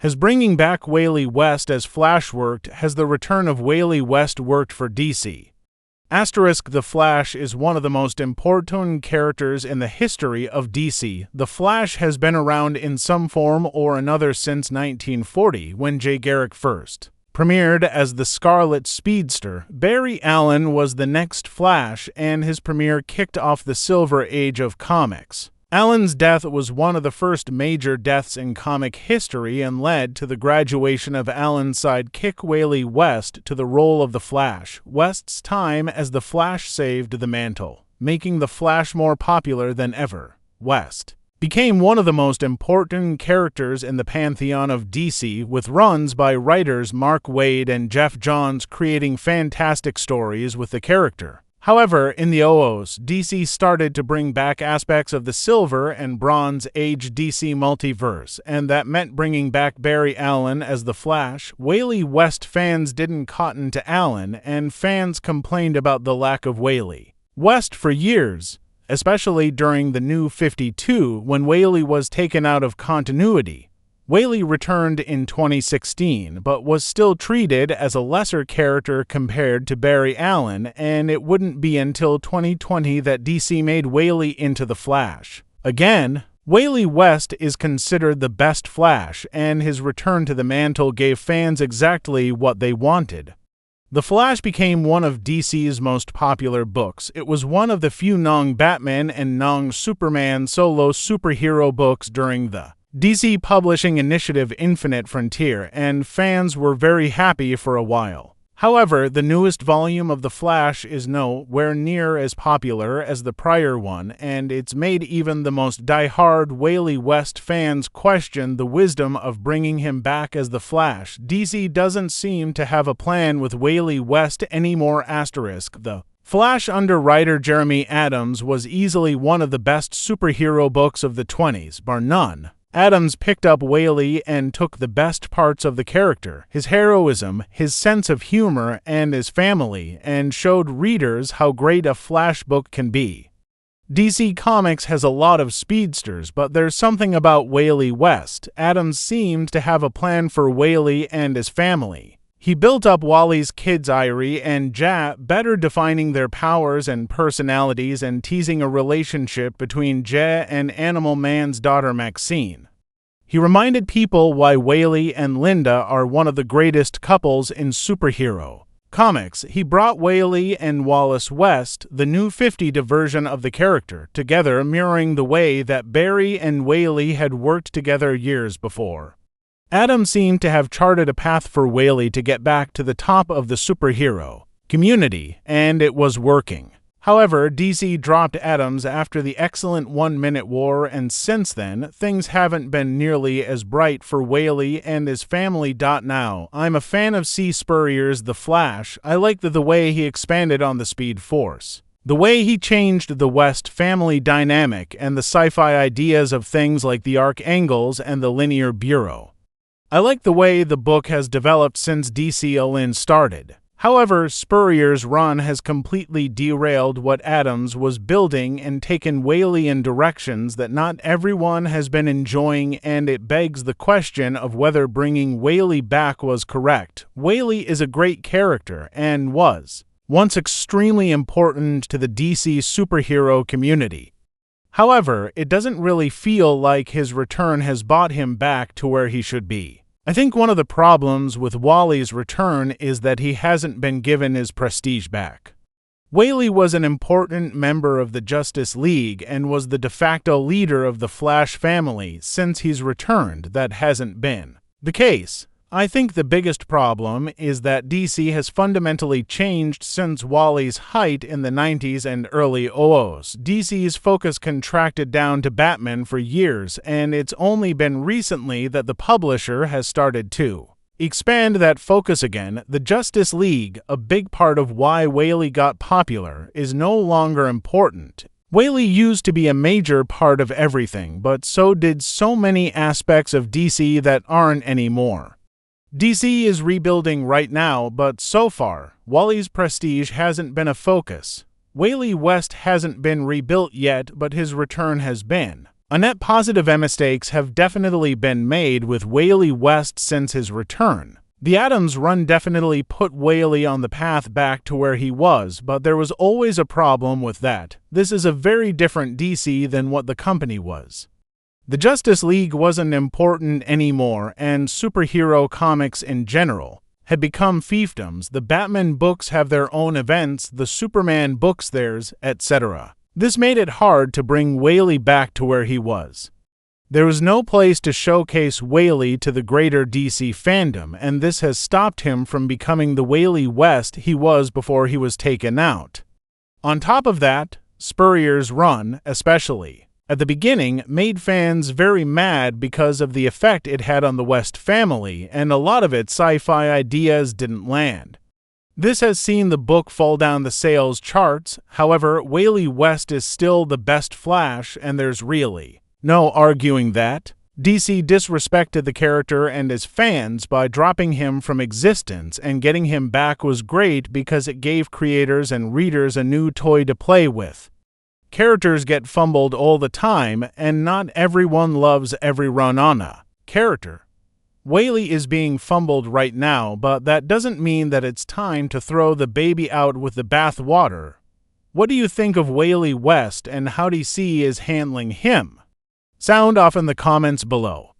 Has bringing back Wally West as Flash worked? Has the return of Wally West worked for DC? The Flash is one of the most important characters in the history of DC. The Flash has been around in some form or another since 1940, when Jay Garrick first premiered as the Scarlet Speedster. Barry Allen was the next Flash, and his premiere kicked off the Silver Age of comics. Allen's death was one of the first major deaths in comic history and led to the graduation of Allen's sidekick Wally West to the role of the Flash. West's time as the Flash saved the mantle, making the Flash more popular than ever. West became one of the most important characters in the pantheon of DC, with runs by writers Mark Waid and Geoff Johns creating fantastic stories with the character. However, in the OOS, DC started to bring back aspects of the Silver and Bronze Age DC Multiverse, and that meant bringing back Barry Allen as the Flash. Wally West fans didn't cotton to Allen, and fans complained about the lack of Wally West for years, especially during the New 52, when Wally was taken out of continuity. Wally returned in 2016, but was still treated as a lesser character compared to Barry Allen, and it wouldn't be until 2020 that DC made Wally into the Flash. Again, Wally West is considered the best Flash, and his return to the mantle gave fans exactly what they wanted. The Flash became one of DC's most popular books. It was one of the few non-Batman and non-Superman solo superhero books during the DC Publishing Initiative Infinite Frontier, and fans were very happy for a while. However, the newest volume of The Flash is nowhere near as popular as the prior one, and it's made even the most die-hard Wally West fans question the wisdom of bringing him back as the Flash. DC doesn't seem to have a plan with Wally West anymore. The Flash under writer Jeremy Adams was easily one of the best superhero books of the 20s, bar none. Adams picked up Wally and took the best parts of the character, his heroism, his sense of humor, and his family, and showed readers how great a Flash book can be. DC Comics has a lot of speedsters, but there's something about Wally West. Adams seemed to have a plan for Wally and his family. He built up Wally's kids Irie and Ja, better defining their powers and personalities and teasing a relationship between Ja and Animal Man's daughter Maxine. He reminded people why Wally and Linda are one of the greatest couples in superhero comics. He brought Wally and Wallace West, the new 50 version of the character, together, mirroring the way that Barry and Wally had worked together years before. Adams seemed to have charted a path for Wally to get back to the top of the superhero community, and it was working. However, DC dropped Adams after the excellent 1 Minute War, and since then, things haven't been nearly as bright for Wally and his family. Now, I'm a fan of C. Spurrier's The Flash. I like the way he expanded on the Speed Force, the way he changed the West family dynamic, and the sci-fi ideas of things like the Archangels and the Linear Bureau. I like the way the book has developed since DC All-In started. However, Spurrier's run has completely derailed what Adams was building and taken Wally in directions that not everyone has been enjoying, and it begs the question of whether bringing Wally back was correct. Wally is a great character and was once extremely important to the DC superhero community. However, it doesn't really feel like his return has brought him back to where he should be. I think one of the problems with Wally's return is that he hasn't been given his prestige back. Wally was an important member of the Justice League and was the de facto leader of the Flash family. Since he's returned, that hasn't been the case. I think the biggest problem is that DC has fundamentally changed since Wally's height in the 90s and early 00s. DC's focus contracted down to Batman for years, and it's only been recently that the publisher has started to expand that focus again. The Justice League, a big part of why Wally got popular, is no longer important. Wally used to be a major part of everything, but so did so many aspects of DC that aren't anymore. DC is rebuilding right now, but so far, Wally's prestige hasn't been a focus. Wally West hasn't been rebuilt yet, but his return has been. A net positive mistakes have definitely been made with Wally West since his return. The Adams run definitely put Wally on the path back to where he was, but there was always a problem with that. This is a very different DC than what the company was. The Justice League wasn't important anymore, and superhero comics in general had become fiefdoms. The Batman books have their own events, the Superman books theirs, etc. This made it hard to bring Wally back to where he was. There was no place to showcase Wally to the greater DC fandom, and this has stopped him from becoming the Wally West he was before he was taken out. On top of that, Spurrier's run, especially at the beginning, made fans very mad because of the effect it had on the West family, and a lot of its sci-fi ideas didn't land. This has seen the book fall down the sales charts. However, Wally West is still the best Flash, and there's really no arguing that. DC disrespected the character and his fans by dropping him from existence, and getting him back was great because it gave creators and readers a new toy to play with. Characters get fumbled all the time, and not everyone loves every run on a character. Wally is being fumbled right now, but that doesn't mean that it's time to throw the baby out with the bathwater. What do you think of Wally West, and how DC is handling him? Sound off in the comments below.